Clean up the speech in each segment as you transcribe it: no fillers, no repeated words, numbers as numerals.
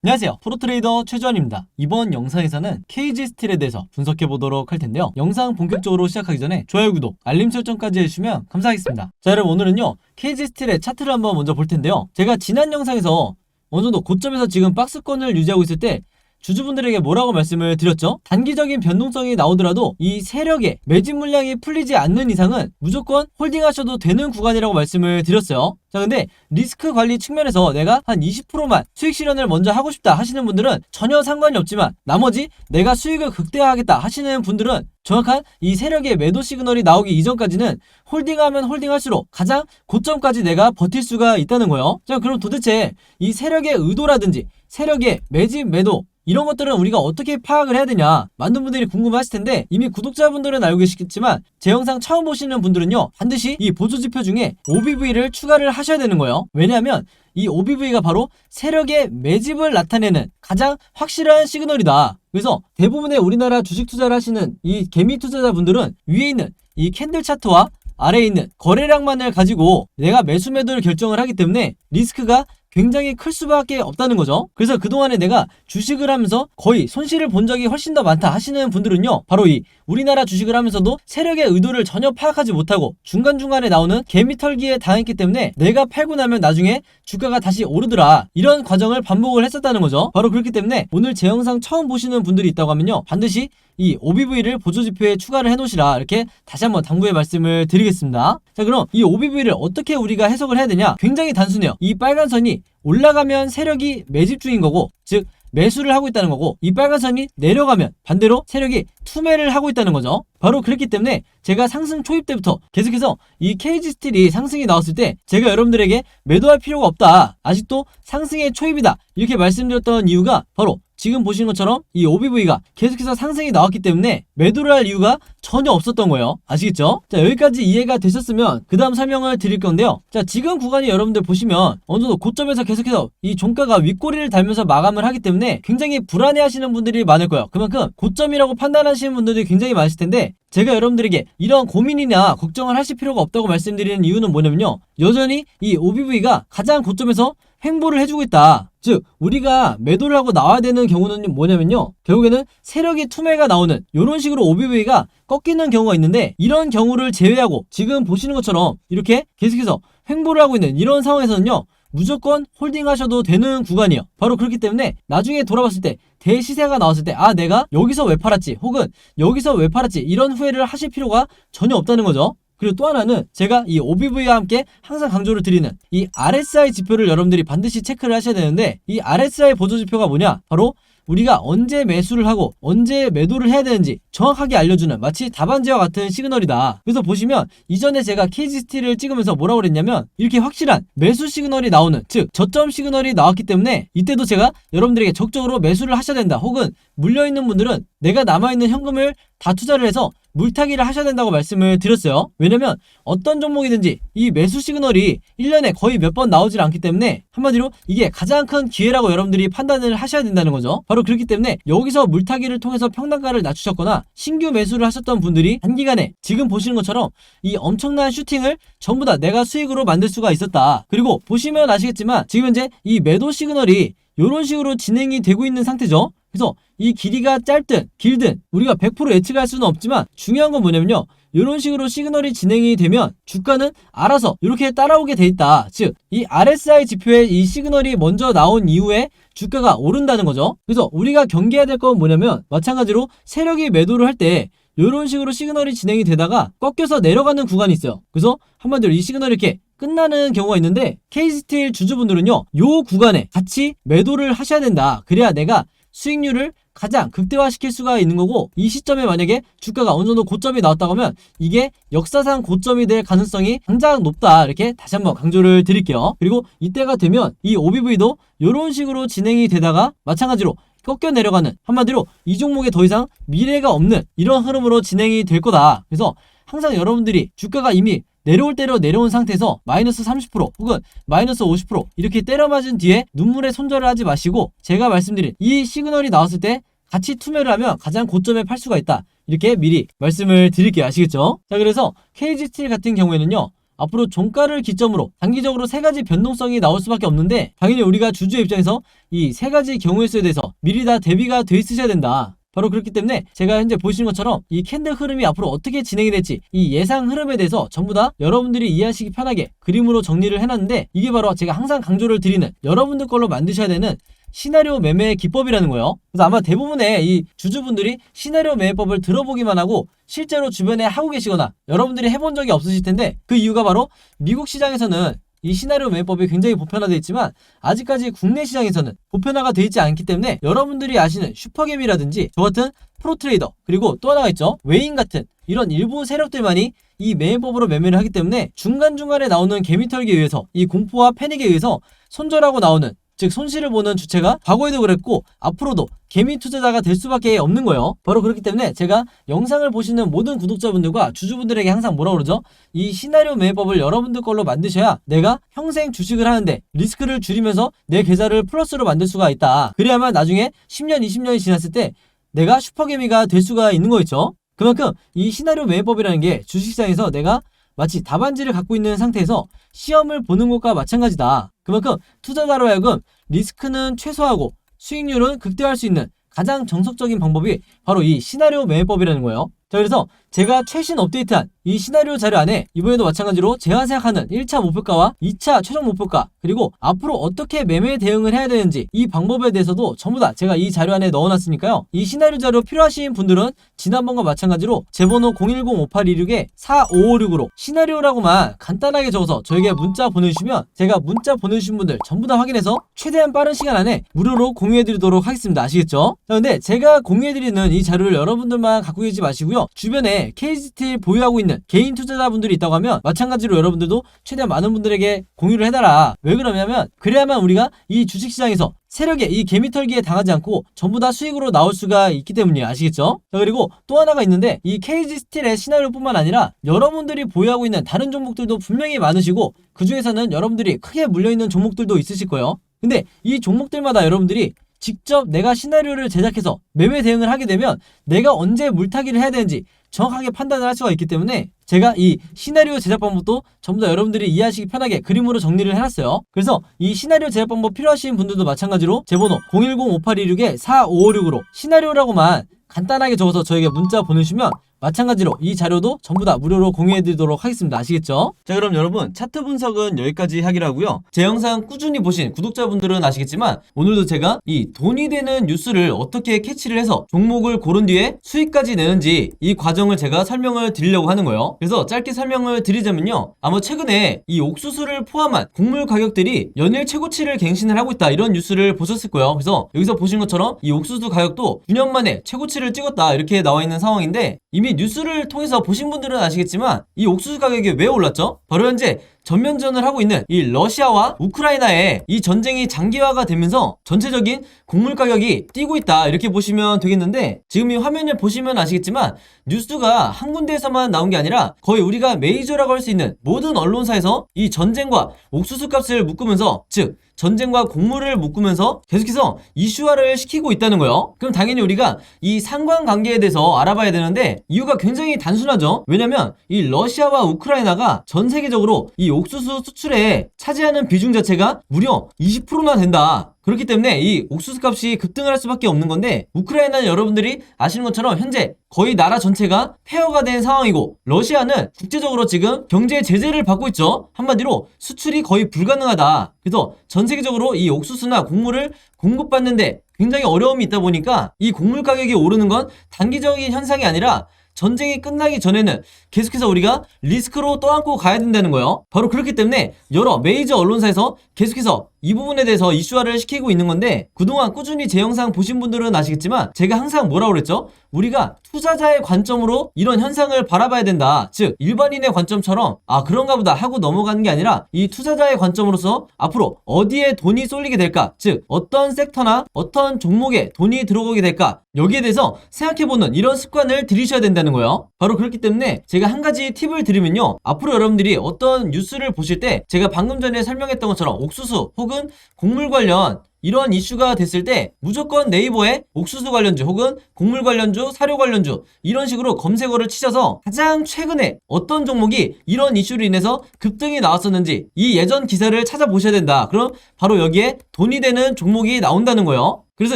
안녕하세요, 프로트레이더 최주환입니다. 이번 영상에서는 KG스틸에 대해서 분석해보도록 할 텐데요. 영상 본격적으로 시작하기 전에 좋아요, 구독, 알림 설정까지 해주시면 감사하겠습니다. 자, 여러분, 오늘은요 KG스틸의 차트를 한번 먼저 볼 텐데요. 제가 지난 영상에서 어느 정도 고점에서 지금 박스권을 유지하고 있을 때 주주분들에게 뭐라고 말씀을 드렸죠? 단기적인 변동성이 나오더라도 이 세력의 매집 물량이 풀리지 않는 이상은 무조건 홀딩하셔도 되는 구간이라고 말씀을 드렸어요. 자, 근데 리스크 관리 측면에서 내가 한 20%만 수익 실현을 먼저 하고 싶다 하시는 분들은 전혀 상관이 없지만, 나머지 내가 수익을 극대화하겠다 하시는 분들은 정확한 이 세력의 매도 시그널이 나오기 이전까지는 홀딩하면 홀딩할수록 가장 고점까지 내가 버틸 수가 있다는 거예요. 자, 그럼 도대체 이 세력의 의도라든지 세력의 매집 매도 이런 것들은 우리가 어떻게 파악을 해야 되냐, 많은 분들이 궁금하실 텐데, 이미 구독자분들은 알고 계시겠지만 제 영상 처음 보시는 분들은요 반드시 이 보조지표 중에 OBV를 추가를 하셔야 되는 거예요. 왜냐하면 이 OBV가 바로 세력의 매집을 나타내는 가장 확실한 시그널이다. 그래서 대부분의 우리나라 주식 투자를 하시는 이 개미 투자자분들은 위에 있는 이 캔들 차트와 아래에 있는 거래량만을 가지고 내가 매수 매도를 결정을 하기 때문에 리스크가 굉장히 클 수밖에 없다는 거죠. 그래서 그동안에 내가 주식을 하면서 거의 손실을 본 적이 훨씬 더 많다 하시는 분들은요, 바로 이 우리나라 주식을 하면서도 세력의 의도를 전혀 파악하지 못하고 중간중간에 나오는 개미털기에 당했기 때문에 내가 팔고 나면 나중에 주가가 다시 오르더라, 이런 과정을 반복을 했었다는 거죠. 바로 그렇기 때문에 오늘 제 영상 처음 보시는 분들이 있다고 하면요, 반드시 이 OBV를 보조지표에 추가를 해놓으시라, 이렇게 다시 한번 당부의 말씀을 드리겠습니다. 자, 그럼 이 OBV를 어떻게 우리가 해석을 해야 되냐? 굉장히 단순해요. 이 빨간 선이 올라가면 세력이 매집 중인 거고, 즉 매수를 하고 있다는 거고, 이 빨간 선이 내려가면 반대로 세력이 투매를 하고 있다는 거죠. 바로 그렇기 때문에 제가 상승 초입 때부터 계속해서 이 KG스틸이 상승이 나왔을 때 제가 여러분들에게 매도할 필요가 없다, 아직도 상승의 초입이다, 이렇게 말씀드렸던 이유가 바로 지금 보시는 것처럼 이 OBV가 계속해서 상승이 나왔기 때문에 매도를 할 이유가 전혀 없었던 거예요. 아시겠죠? 자, 여기까지 이해가 되셨으면 그 다음 설명을 드릴 건데요. 자, 지금 구간이 여러분들 보시면 어느 정도 고점에서 계속해서 이 종가가 윗꼬리를 달면서 마감을 하기 때문에 굉장히 불안해 하시는 분들이 많을 거예요. 그만큼 고점이라고 판단하시는 분들이 굉장히 많으실 텐데, 제가 여러분들에게 이런 고민이나 걱정을 하실 필요가 없다고 말씀드리는 이유는 뭐냐면요, 여전히 이 OBV가 가장 고점에서 횡보를 해주고 있다. 즉 우리가 매도를 하고 나와야 되는 경우는 뭐냐면요, 결국에는 세력이 투매가 나오는 이런 식으로 OBV가 꺾이는 경우가 있는데, 이런 경우를 제외하고 지금 보시는 것처럼 이렇게 계속해서 횡보를 하고 있는 이런 상황에서는요, 무조건 홀딩하셔도 되는 구간이에요. 바로 그렇기 때문에 나중에 돌아봤을 때 대시세가 나왔을 때 내가 여기서 왜 팔았지, 혹은 여기서 왜 팔았지, 이런 후회를 하실 필요가 전혀 없다는 거죠. 그리고 또 하나는 제가 이 OBV와 함께 항상 강조를 드리는 이 RSI 지표를 여러분들이 반드시 체크를 하셔야 되는데, 이 RSI 보조지표가 뭐냐, 바로 우리가 언제 매수를 하고 언제 매도를 해야 되는지 정확하게 알려주는 마치 답안지와 같은 시그널이다. 그래서 보시면 이전에 제가 KG스틸을 찍으면서 뭐라고 그랬냐면, 이렇게 확실한 매수 시그널이 나오는, 즉 저점 시그널이 나왔기 때문에 이때도 제가 여러분들에게 적극적으로 매수를 하셔야 된다, 혹은 물려있는 분들은 내가 남아있는 현금을 다 투자를 해서 물타기를 하셔야 된다고 말씀을 드렸어요. 왜냐면 어떤 종목이든지 이 매수 시그널이 1년에 거의 몇 번 나오질 않기 때문에 한마디로 이게 가장 큰 기회라고 여러분들이 판단을 하셔야 된다는 거죠. 바로 그렇기 때문에 여기서 물타기를 통해서 평단가를 낮추셨거나 신규 매수를 하셨던 분들이 단기간에 지금 보시는 것처럼 이 엄청난 슈팅을 전부 다 내가 수익으로 만들 수가 있었다. 그리고 보시면 아시겠지만 지금 현재 이 매도 시그널이 이런 식으로 진행이 되고 있는 상태죠. 그래서 이 길이가 짧든 길든 우리가 100% 예측할 수는 없지만, 중요한 건 뭐냐면요, 이런 식으로 시그널이 진행이 되면 주가는 알아서 이렇게 따라오게 돼 있다. 즉 이 RSI 지표에 이 시그널이 먼저 나온 이후에 주가가 오른다는 거죠. 그래서 우리가 경계해야 될 건 뭐냐면, 마찬가지로 세력이 매도를 할 때 이런 식으로 시그널이 진행이 되다가 꺾여서 내려가는 구간이 있어요. 그래서 한마디로 이 시그널이 이렇게 끝나는 경우가 있는데, KG스틸 주주분들은요, 요 구간에 같이 매도를 하셔야 된다. 그래야 내가 수익률을 가장 극대화시킬 수가 있는 거고, 이 시점에 만약에 주가가 어느 정도 고점이 나왔다고 하면 이게 역사상 고점이 될 가능성이 굉장히 높다, 이렇게 다시 한번 강조를 드릴게요. 그리고 이때가 되면 이 OBV도 이런 식으로 진행이 되다가 마찬가지로 꺾여 내려가는, 한마디로 이 종목에 더 이상 미래가 없는 이런 흐름으로 진행이 될 거다. 그래서 항상 여러분들이 주가가 이미 내려올 대로 내려온 상태에서 마이너스 30% 혹은 마이너스 50% 이렇게 때려맞은 뒤에 눈물에 손절을 하지 마시고, 제가 말씀드린 이 시그널이 나왔을 때 같이 투매를 하면 가장 고점에 팔 수가 있다, 이렇게 미리 말씀을 드릴게요. 아시겠죠? 자, 그래서 KG스틸 같은 경우에는요, 앞으로 종가를 기점으로 단기적으로 세 가지 변동성이 나올 수밖에 없는데, 당연히 우리가 주주의 입장에서 이 세 가지 경우의 수에 대해서 미리 다 대비가 돼 있으셔야 된다. 바로 그렇기 때문에 제가 현재 보시는 것처럼 이 캔들 흐름이 앞으로 어떻게 진행이 될지 이 예상 흐름에 대해서 전부 다 여러분들이 이해하시기 편하게 그림으로 정리를 해놨는데, 이게 바로 제가 항상 강조를 드리는 여러분들 걸로 만드셔야 되는 시나리오 매매 기법이라는 거예요. 그래서 아마 대부분의 이 주주분들이 시나리오 매매법을 들어보기만 하고 실제로 주변에 하고 계시거나 여러분들이 해본 적이 없으실 텐데, 그 이유가 바로 미국 시장에서는 이 시나리오 매매법이 굉장히 보편화되어 있지만 아직까지 국내 시장에서는 보편화가 되어 있지 않기 때문에 여러분들이 아시는 슈퍼개미라든지 저 같은 프로트레이더, 그리고 또 하나가 있죠, 외인 같은 이런 일부 세력들만이 이 매매법으로 매매를 하기 때문에 중간중간에 나오는 개미털기에 의해서 이 공포와 패닉에 의해서 손절하고 나오는, 즉 손실을 보는 주체가 과거에도 그랬고 앞으로도 개미 투자자가 될 수밖에 없는 거예요. 바로 그렇기 때문에 제가 영상을 보시는 모든 구독자분들과 주주분들에게 항상 뭐라 그러죠? 이 시나리오 매매법을 여러분들 걸로 만드셔야 내가 평생 주식을 하는데 리스크를 줄이면서 내 계좌를 플러스로 만들 수가 있다. 그래야만 나중에 10년, 20년이 지났을 때 내가 슈퍼개미가 될 수가 있는 거겠죠. 그만큼 이 시나리오 매매법이라는 게 주식시장에서 내가 마치 답안지를 갖고 있는 상태에서 시험을 보는 것과 마찬가지다. 그만큼 투자자로 하여금 리스크는 최소화하고 수익률은 극대화할 수 있는 가장 정석적인 방법이 바로 이 시나리오 매매법이라는 거예요. 자, 그래서 제가 최신 업데이트한 이 시나리오 자료 안에 이번에도 마찬가지로 제가 생각하는 1차 목표가와 2차 최종 목표가, 그리고 앞으로 어떻게 매매 대응을 해야 되는지 이 방법에 대해서도 전부 다 제가 이 자료 안에 넣어놨으니까요. 이 시나리오 자료 필요하신 분들은 지난번과 마찬가지로 제 번호 010-5826-4556으로 시나리오라고만 간단하게 적어서 저에게 문자 보내주시면 제가 문자 보내주신 분들 전부 다 확인해서 최대한 빠른 시간 안에 무료로 공유해드리도록 하겠습니다. 아시겠죠? 자, 근데 제가 공유해드리는 이 자료를 여러분들만 갖고 계시지 마시고요. 주변에 KG스틸 보유하고 있는 개인 투자자분들이 있다고 하면 마찬가지로 여러분들도 최대한 많은 분들에게 공유를 해달라. 왜 그러냐면 그래야만 우리가 이 주식시장에서 세력의 이 개미털기에 당하지 않고 전부 다 수익으로 나올 수가 있기 때문이에요. 아시겠죠? 자, 그리고 또 하나가 있는데 이 KG스틸의 시나리오뿐만 아니라 여러분들이 보유하고 있는 다른 종목들도 분명히 많으시고 그 중에서는 여러분들이 크게 물려있는 종목들도 있으실 거예요. 근데 이 종목들마다 여러분들이 직접 내가 시나리오를 제작해서 매매 대응을 하게 되면 내가 언제 물타기를 해야 되는지 정확하게 판단을 할 수가 있기 때문에 제가 이 시나리오 제작 방법도 전부 다 여러분들이 이해하시기 편하게 그림으로 정리를 해놨어요. 그래서 이 시나리오 제작 방법 필요하신 분들도 마찬가지로 제 번호 010-5826-4556으로 시나리오라고만 간단하게 적어서 저에게 문자 보내주시면 마찬가지로 이 자료도 전부 다 무료로 공유해드리도록 하겠습니다. 아시겠죠? 자, 그럼 여러분 차트 분석은 여기까지 하기로 하고요. 제 영상 꾸준히 보신 구독자분들은 아시겠지만 오늘도 제가 이 돈이 되는 뉴스를 어떻게 캐치를 해서 종목을 고른 뒤에 수익까지 내는지 이 과정을 제가 설명을 드리려고 하는 거예요. 그래서 짧게 설명을 드리자면요, 아마 최근에 이 옥수수를 포함한 곡물 가격들이 연일 최고치를 갱신을 하고 있다, 이런 뉴스를 보셨을 거예요. 그래서 여기서 보신 것처럼 이 옥수수 가격도 9년 만에 최고치를 찍었다, 이렇게 나와 있는 상황인데, 이미 뉴스를 통해서 보신 분들은 아시겠지만 이 옥수수 가격이 왜 올랐죠? 바로 현재 전면전을 하고 있는 이 러시아와 우크라이나의 이 전쟁이 장기화가 되면서 전체적인 곡물 가격이 뛰고 있다, 이렇게 보시면 되겠는데, 지금 이 화면을 보시면 아시겠지만 뉴스가 한 군데에서만 나온 게 아니라 거의 우리가 메이저라고 할 수 있는 모든 언론사에서 이 전쟁과 옥수수 값을 묶으면서, 즉 전쟁과 곡물을 묶으면서 계속해서 이슈화를 시키고 있다는 거예요. 그럼 당연히 우리가 이 상관관계에 대해서 알아봐야 되는데 이유가 굉장히 단순하죠. 왜냐면 이 러시아와 우크라이나가 전 세계적으로 이 옥수수 수출에 차지하는 비중 자체가 무려 20%나 된다. 그렇기 때문에 이 옥수수 값이 급등을 할 수밖에 없는 건데, 우크라이나는 여러분들이 아시는 것처럼 현재 거의 나라 전체가 폐허가 된 상황이고, 러시아는 국제적으로 지금 경제 제재를 받고 있죠. 한마디로 수출이 거의 불가능하다. 그래서 전 세계적으로 이 옥수수나 곡물을 공급받는데 굉장히 어려움이 있다 보니까 이 곡물 가격이 오르는 건 단기적인 현상이 아니라 전쟁이 끝나기 전에는 계속해서 우리가 리스크로 떠안고 가야 된다는 거예요. 바로 그렇기 때문에 여러 메이저 언론사에서 계속해서 이 부분에 대해서 이슈화를 시키고 있는 건데, 그동안 꾸준히 제 영상 보신 분들은 아시겠지만 제가 항상 뭐라고 그랬죠? 우리가 투자자의 관점으로 이런 현상을 바라봐야 된다. 즉 일반인의 관점처럼 아 그런가 보다 하고 넘어가는 게 아니라 이 투자자의 관점으로서 앞으로 어디에 돈이 쏠리게 될까, 즉 어떤 섹터나 어떤 종목에 돈이 들어오게 될까, 여기에 대해서 생각해보는 이런 습관을 들이셔야 된다는 거예요. 바로 그렇기 때문에 제가 한 가지 팁을 드리면요, 앞으로 여러분들이 어떤 뉴스를 보실 때 제가 방금 전에 설명했던 것처럼 옥수수 혹은 곡물 관련 이런 이슈가 됐을 때 무조건 네이버에 옥수수 관련주 혹은 곡물 관련주, 사료 관련주 이런 식으로 검색어를 치셔서 가장 최근에 어떤 종목이 이런 이슈로 인해서 급등이 나왔었는지 이 예전 기사를 찾아보셔야 된다. 그럼 바로 여기에 돈이 되는 종목이 나온다는 거예요. 그래서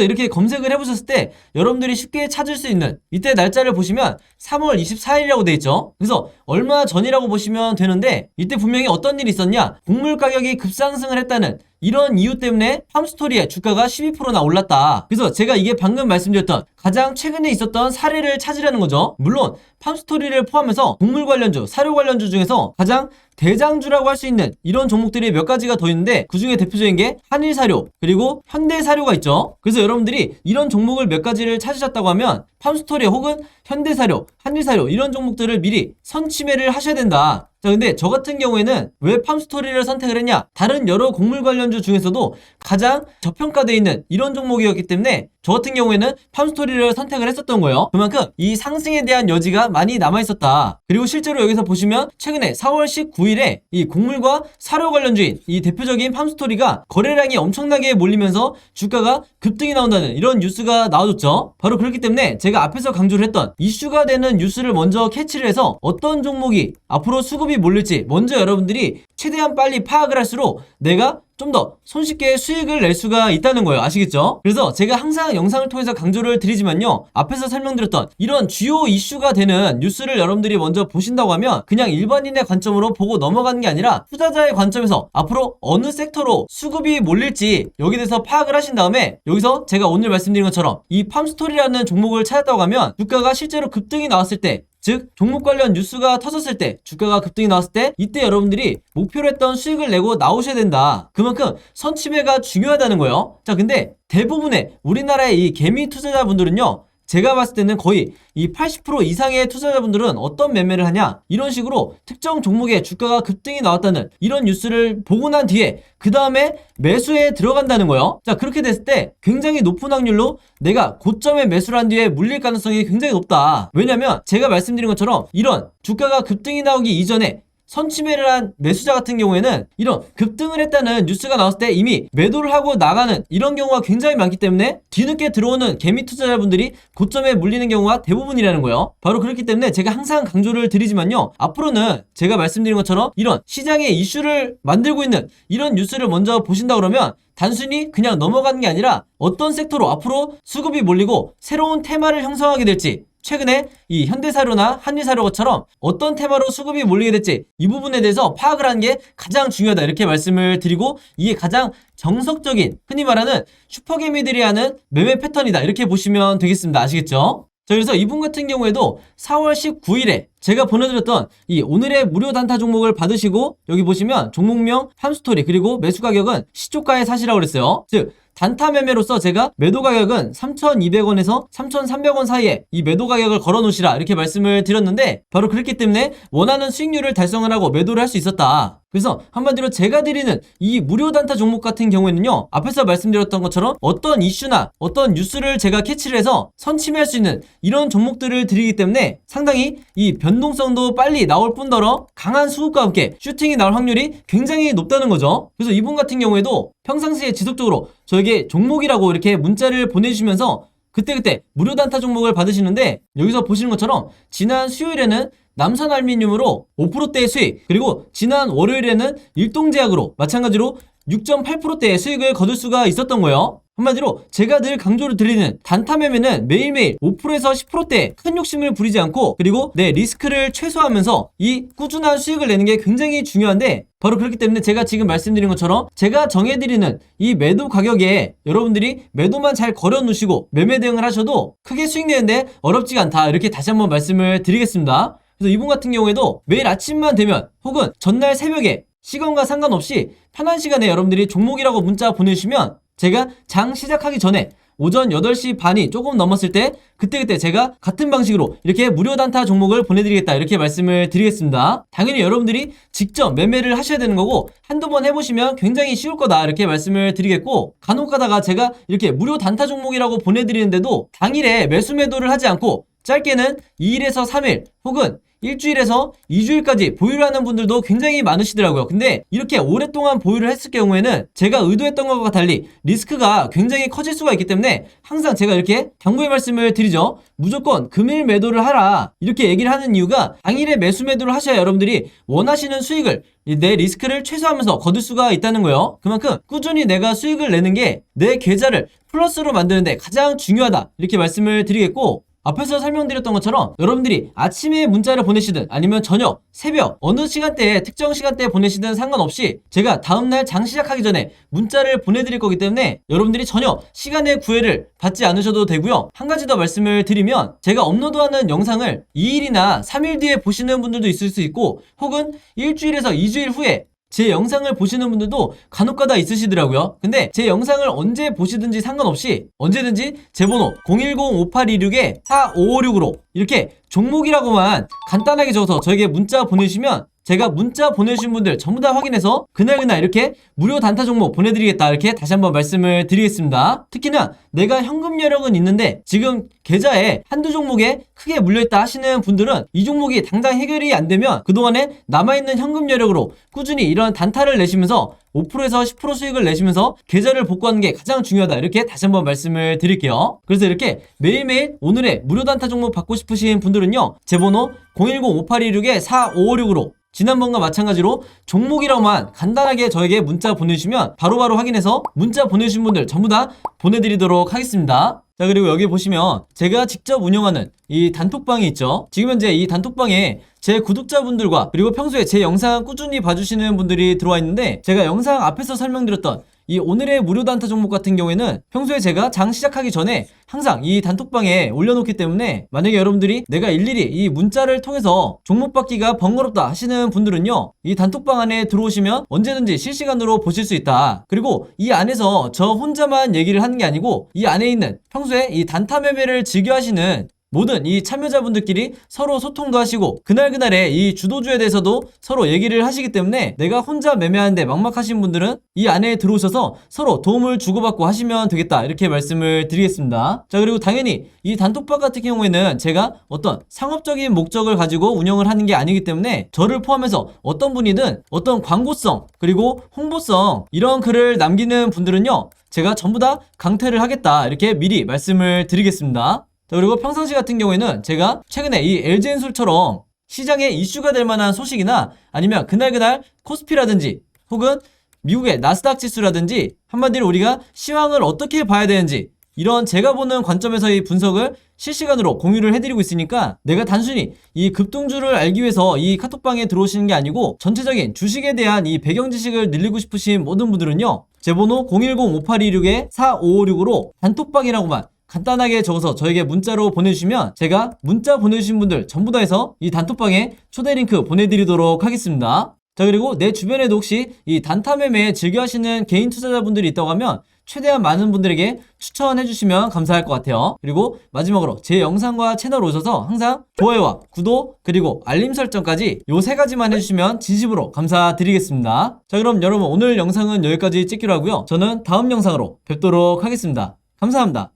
이렇게 검색을 해보셨을 때 여러분들이 쉽게 찾을 수 있는 이때 날짜를 보시면 3월 24일이라고 되어 있죠. 그래서 얼마 전이라고 보시면 되는데 이때 분명히 어떤 일이 있었냐, 곡물 가격이 급상승을 했다는 이런 이유 때문에 팜스토리의 주가가 12%나 올랐다. 그래서 제가 이게 방금 말씀드렸던 가장 최근에 있었던 사례를 찾으라는 거죠. 물론 팜스토리를 포함해서 곡물 관련주, 사료 관련주 중에서 가장 대장주라고 할 수 있는 이런 종목들이 몇 가지가 더 있는데 그 중에 대표적인 게 한일사료 그리고 현대사료가 있죠. 그래서 여러분들이 이런 종목을 몇 가지를 찾으셨다고 하면 팜스토리 혹은 현대사료, 한일사료 이런 종목들을 미리 선취매를 하셔야 된다. 자, 근데 저 같은 경우에는 왜 팜스토리를 선택을 했냐? 다른 여러 곡물 관련주 중에서도 가장 저평가되어 있는 이런 종목이었기 때문에 저 같은 경우에는 팜스토리를 선택을 했었던 거예요. 그만큼 이 상승에 대한 여지가 많이 남아있었다. 그리고 실제로 여기서 보시면 최근에 4월 19일에 이 곡물과 사료 관련주인 이 대표적인 팜스토리가 거래량이 엄청나게 몰리면서 주가가 급등이 나온다는 이런 뉴스가 나와줬죠. 바로 그렇기 때문에 제가 앞에서 강조를 했던 이슈가 되는 뉴스를 먼저 캐치를 해서 어떤 종목이 앞으로 수급이 몰릴지 먼저 여러분들이 최대한 빨리 파악을 할수록 내가 좀 더 손쉽게 수익을 낼 수가 있다는 거예요. 아시겠죠? 그래서 제가 항상 영상을 통해서 강조를 드리지만요, 앞에서 설명드렸던 이런 주요 이슈가 되는 뉴스를 여러분들이 먼저 보신다고 하면 그냥 일반인의 관점으로 보고 넘어가는 게 아니라 투자자의 관점에서 앞으로 어느 섹터로 수급이 몰릴지 여기에 대해서 파악을 하신 다음에 여기서 제가 오늘 말씀드린 것처럼 이 팜스토리라는 종목을 찾았다고 하면 주가가 실제로 급등이 나왔을 때, 즉 종목 관련 뉴스가 터졌을 때, 주가가 급등이 나왔을 때 이때 여러분들이 목표로 했던 수익을 내고 나오셔야 된다. 그만큼 선취매가 중요하다는 거예요. 자, 근데 대부분의 우리나라의 이 개미 투자자분들은요, 제가 봤을 때는 거의 이 80% 이상의 투자자분들은 어떤 매매를 하냐, 이런 식으로 특정 종목의 주가가 급등이 나왔다는 이런 뉴스를 보고 난 뒤에 그 다음에 매수에 들어간다는 거예요. 자, 그렇게 됐을 때 굉장히 높은 확률로 내가 고점에 매수를 한 뒤에 물릴 가능성이 굉장히 높다. 왜냐면 제가 말씀드린 것처럼 이런 주가가 급등이 나오기 이전에 선취매를 한 매수자 같은 경우에는 이런 급등을 했다는 뉴스가 나왔을 때 이미 매도를 하고 나가는 이런 경우가 굉장히 많기 때문에 뒤늦게 들어오는 개미 투자자분들이 고점에 물리는 경우가 대부분이라는 거예요. 바로 그렇기 때문에 제가 항상 강조를 드리지만요, 앞으로는 제가 말씀드린 것처럼 이런 시장의 이슈를 만들고 있는 이런 뉴스를 먼저 보신다 그러면 단순히 그냥 넘어가는 게 아니라 어떤 섹터로 앞으로 수급이 몰리고 새로운 테마를 형성하게 될지, 최근에 이 현대사료나 한일사료처럼 어떤 테마로 수급이 몰리게 될지 이 부분에 대해서 파악을 하는 게 가장 중요하다, 이렇게 말씀을 드리고 이게 가장 정석적인 흔히 말하는 슈퍼개미들이 하는 매매 패턴이다, 이렇게 보시면 되겠습니다. 아시겠죠? 자, 그래서 이분 같은 경우에도 4월 19일에 제가 보내드렸던 이 오늘의 무료 단타 종목을 받으시고 여기 보시면 종목명, 팜스토리 그리고 매수 가격은 시초가에 사시라고 그랬어요. 즉 단타 매매로서 제가 매도 가격은 3,200원에서 3,300원 사이에 이 매도 가격을 걸어 놓으시라, 이렇게 말씀을 드렸는데 바로 그렇기 때문에 원하는 수익률을 달성을 하고 매도를 할 수 있었다. 그래서 한마디로 제가 드리는 이 무료 단타 종목 같은 경우에는요, 앞에서 말씀드렸던 것처럼 어떤 이슈나 어떤 뉴스를 제가 캐치를 해서 선취매할 수 있는 이런 종목들을 드리기 때문에 상당히 이 변동성도 빨리 나올 뿐더러 강한 수급과 함께 슈팅이 나올 확률이 굉장히 높다는 거죠. 그래서 이분 같은 경우에도 평상시에 지속적으로 저에게 종목이라고 이렇게 문자를 보내주시면서 그때그때 무료 단타 종목을 받으시는데 여기서 보시는 것처럼 지난 수요일에는 남선알미늄으로 5%대의 수익, 그리고 지난 월요일에는 일동제약으로 마찬가지로 6.8%대의 수익을 거둘 수가 있었던 거예요. 한마디로 제가 늘 강조를 드리는 단타 매매는 매일매일 5%에서 10%대의 큰 욕심을 부리지 않고 그리고 내 리스크를 최소화하면서 이 꾸준한 수익을 내는 게 굉장히 중요한데 바로 그렇기 때문에 제가 지금 말씀드린 것처럼 제가 정해드리는 이 매도 가격에 여러분들이 매도만 잘 걸어 놓으시고 매매 대응을 하셔도 크게 수익 내는데 어렵지가 않다, 이렇게 다시 한번 말씀을 드리겠습니다. 그래서 이분 같은 경우에도 매일 아침만 되면 혹은 전날 새벽에 시간과 상관없이 편한 시간에 여러분들이 종목이라고 문자 보내주시면 제가 장 시작하기 전에 오전 8시 반이 조금 넘었을 때 그때그때 제가 같은 방식으로 이렇게 무료 단타 종목을 보내드리겠다, 이렇게 말씀을 드리겠습니다. 당연히 여러분들이 직접 매매를 하셔야 되는 거고 한두 번 해보시면 굉장히 쉬울 거다, 이렇게 말씀을 드리겠고 간혹 가다가 제가 이렇게 무료 단타 종목이라고 보내드리는데도 당일에 매수 매도를 하지 않고 짧게는 2일에서 3일 혹은 일주일에서 2주일까지 보유를 하는 분들도 굉장히 많으시더라고요. 근데 이렇게 오랫동안 보유를 했을 경우에는 제가 의도했던 것과 달리 리스크가 굉장히 커질 수가 있기 때문에 항상 제가 이렇게 당부의 말씀을 드리죠. 무조건 금일 매도를 하라 이렇게 얘기를 하는 이유가 당일에 매수 매도를 하셔야 여러분들이 원하시는 수익을 내 리스크를 최소화하면서 거둘 수가 있다는 거예요. 그만큼 꾸준히 내가 수익을 내는 게 내 계좌를 플러스로 만드는데 가장 중요하다 이렇게 말씀을 드리겠고, 앞에서 설명드렸던 것처럼 여러분들이 아침에 문자를 보내시든 아니면 저녁, 새벽 어느 시간대에 특정 시간대에 보내시든 상관없이 제가 다음날 장 시작하기 전에 문자를 보내드릴 거기 때문에 여러분들이 전혀 시간의 구애를 받지 않으셔도 되고요. 한 가지 더 말씀을 드리면 제가 업로드하는 영상을 2일이나 3일 뒤에 보시는 분들도 있을 수 있고 혹은 일주일에서 2주일 후에 제 영상을 보시는 분들도 간혹가다 있으시더라고요. 근데 제 영상을 언제 보시든지 상관없이 언제든지 제 번호 010-5826-4556으로 이렇게 종목이라고만 간단하게 적어서 저에게 문자 보내주시면 제가 문자 보내주신 분들 전부 다 확인해서 그날 이렇게 무료 단타 종목 보내드리겠다 이렇게 다시 한번 말씀을 드리겠습니다. 특히나 내가 현금 여력은 있는데 지금 계좌에 한두 종목에 크게 물려있다 하시는 분들은 이 종목이 당장 해결이 안 되면 그동안에 남아있는 현금 여력으로 꾸준히 이런 단타를 내시면서 5%에서 10% 수익을 내시면서 계좌를 복구하는 게 가장 중요하다 이렇게 다시 한번 말씀을 드릴게요. 그래서 이렇게 매일매일 오늘의 무료 단타 종목 받고 싶으신 분들은요, 제 번호 010-5826-4556으로 지난번과 마찬가지로 종목이라고만 간단하게 저에게 문자 보내주시면 바로바로 확인해서 문자 보내주신 분들 전부 다 보내드리도록 하겠습니다. 자, 그리고 여기 보시면 제가 직접 운영하는 이 단톡방이 있죠. 지금 현재 이 단톡방에 제 구독자분들과 그리고 평소에 제 영상 꾸준히 봐주시는 분들이 들어와 있는데, 제가 영상 앞에서 설명드렸던 이 오늘의 무료 단타 종목 같은 경우에는 평소에 제가 장 시작하기 전에 항상 이 단톡방에 올려놓기 때문에 만약에 여러분들이 내가 일일이 이 문자를 통해서 종목 받기가 번거롭다 하시는 분들은요, 이 단톡방 안에 들어오시면 언제든지 실시간으로 보실 수 있다. 그리고 이 안에서 저 혼자만 얘기를 하는 게 아니고 이 안에 있는 평소에 이 단타 매매를 즐겨 하시는 모든 이 참여자분들끼리 서로 소통도 하시고 그날그날의 이 주도주에 대해서도 서로 얘기를 하시기 때문에 내가 혼자 매매하는데 막막하신 분들은 이 안에 들어오셔서 서로 도움을 주고받고 하시면 되겠다 이렇게 말씀을 드리겠습니다. 자, 그리고 당연히 이 단톡방 같은 경우에는 제가 어떤 상업적인 목적을 가지고 운영을 하는 게 아니기 때문에 저를 포함해서 어떤 분이든 어떤 광고성 그리고 홍보성 이런 글을 남기는 분들은요, 제가 전부 다 강퇴를 하겠다 이렇게 미리 말씀을 드리겠습니다. 자, 그리고 평상시 같은 경우에는 제가 최근에 이 LG엔솔처럼 시장에 이슈가 될 만한 소식이나 아니면 그날 코스피라든지 혹은 미국의 나스닥 지수라든지 한마디로 우리가 시황을 어떻게 봐야 되는지 이런 제가 보는 관점에서의 분석을 실시간으로 공유를 해드리고 있으니까 내가 단순히 이 급등주를 알기 위해서 이 카톡방에 들어오시는 게 아니고 전체적인 주식에 대한 이 배경 지식을 늘리고 싶으신 모든 분들은요, 제 번호 010-5826-4556으로 단톡방이라고만 간단하게 적어서 저에게 문자로 보내주시면 제가 문자 보내주신 분들 전부 다 해서 이 단톡방에 초대 링크 보내드리도록 하겠습니다. 자, 그리고 내 주변에도 혹시 이 단타 매매 즐겨 하시는 개인 투자자분들이 있다고 하면 최대한 많은 분들에게 추천해 주시면 감사할 것 같아요. 그리고 마지막으로 제 영상과 채널 오셔서 항상 좋아요와 구독 그리고 알림 설정까지 요 세 가지만 해주시면 진심으로 감사드리겠습니다. 자, 그럼 여러분 오늘 영상은 여기까지 찍기로 하고요. 저는 다음 영상으로 뵙도록 하겠습니다. 감사합니다.